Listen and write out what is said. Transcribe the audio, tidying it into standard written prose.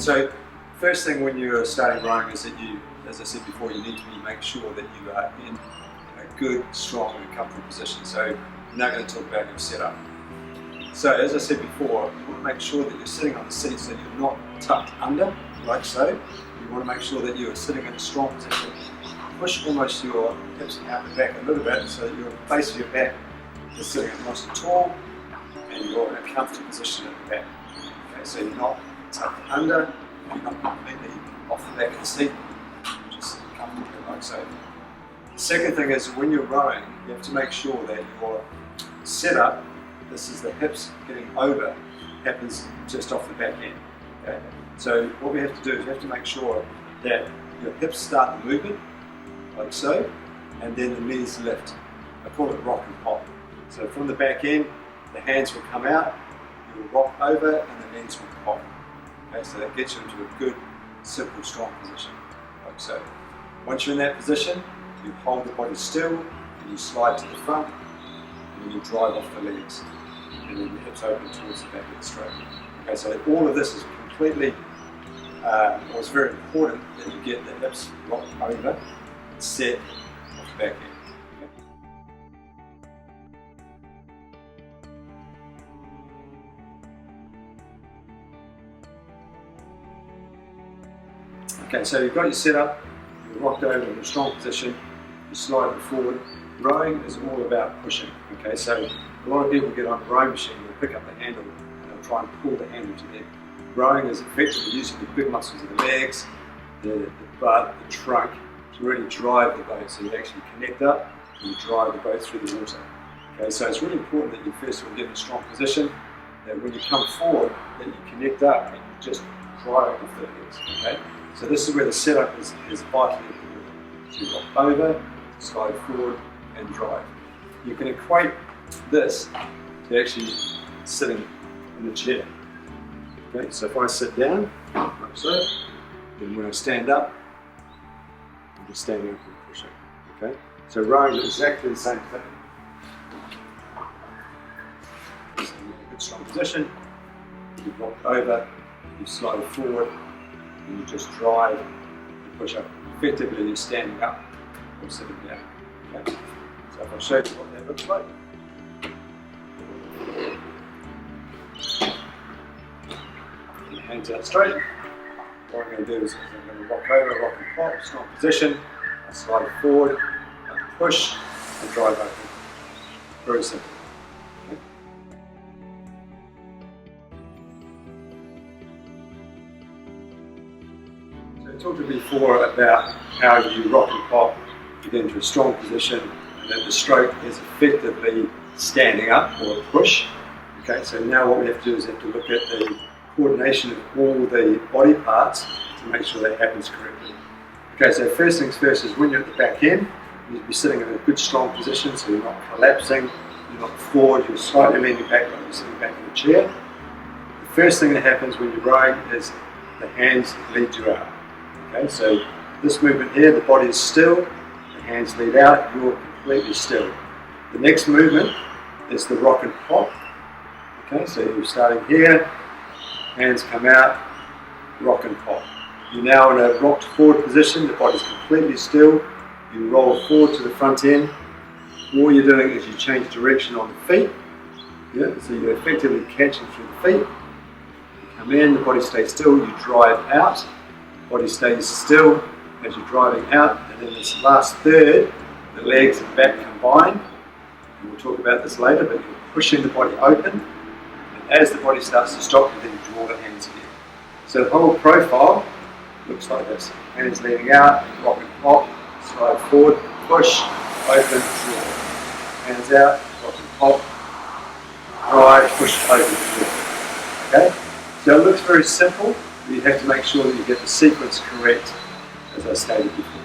So first thing when you're starting rowing is that you, as I said before, you need to make sure that you are in a good, strong and comfortable position. So we're now going to talk about your setup. So as I said before, you want to make sure that you're sitting on the seat so you're not tucked under, like so. You want to make sure that you're sitting in a strong position. Push almost your hips out the back a little bit so that your base of your back is sitting nice and tall and you're in a comfortable position at the back. Okay, so you're not tucked under, you're not completely off the back of the seat, just comfortably like so. The second thing is when you're rowing, you have to make sure that your setup, this is the hips getting over, happens just off the back end. Okay? So what we have to do is we have to make sure that your hips start the movement, like so, and then the knees lift. I call it rock and pop. So from the back end, the hands will come out, you will rock over, and the knees will pop. Okay, so that gets you into a good, simple, strong position, like so. Once you're in that position, you hold the body still, and you slide to the front, and then you drive off the legs, and then your hips open towards the back of the stroke. Okay, so all of this is completely, it's very important that you get the hips rocked over, set off the back end. Okay, so you've got your setup, you're rocked over in a strong position, you slide it forward. Rowing is all about pushing. Okay, so a lot of people get on a rowing machine, they'll pick up the handle and they'll try and pull the handle to them. Rowing is effectively using the big muscles of the legs, the butt, the trunk to really drive the boat. So you actually connect up and you drive the boat through the water. Okay, so it's really important that you first of all get in a strong position, that when you come forward, that you connect up and you just drive off the legs. Okay? So this is where the setup is vitally important. So you rock over, slide forward and drive. You can equate this to actually sitting in the chair. Okay, so if I sit down, like so, then when I stand up, I'm just standing up and pushing. Okay, so rowing is exactly the same thing. So you're in a good strong position, you rock over, you slide forward, and you just drive and push up. Effectively, you're standing up or sitting down. Okay? So if I show you what that looks like. Your hands out straight. What I'm going to do is I'm going to rock over, rock and pop, strong position. I slide forward, I push, and drive over. Very simple. Okay? So I talked to you before about how you rock and pop to get into a strong position, and that the stroke is effectively standing up or a push. Okay, so now what we have to do is have to look at the coordination of all the body parts to make sure that happens correctly. Okay, so first things first is when you're at the back end, you need to be sitting in a good strong position so you're not collapsing, you're not forward, you're slightly leaning back like you're sitting back in a chair. The first thing that happens when you're rowing is the hands lead you out. Okay, so this movement here, the body is still, the hands lead out, you're completely still. The next movement is the rock and pop. Okay, so you're starting here, hands come out, rock and pop. You're now in a rocked forward position, the body's completely still, you roll forward to the front end. All you're doing is you change direction on the feet. Yeah, so you're effectively catching through the feet. You come in, the body stays still, you drive out, body stays still as you're driving out, and then this last third, the legs and back combine. And we'll talk about this later, but you're pushing the body open, and as the body starts to stop, you then draw the hands again. So the whole profile looks like this. Hands leaning out, rock and pop, slide forward, push, open, draw. Hands out, rock and pop, drive, push, open, draw. Okay? So it looks very simple, but you have to make sure that you get the sequence correct, as I stated before.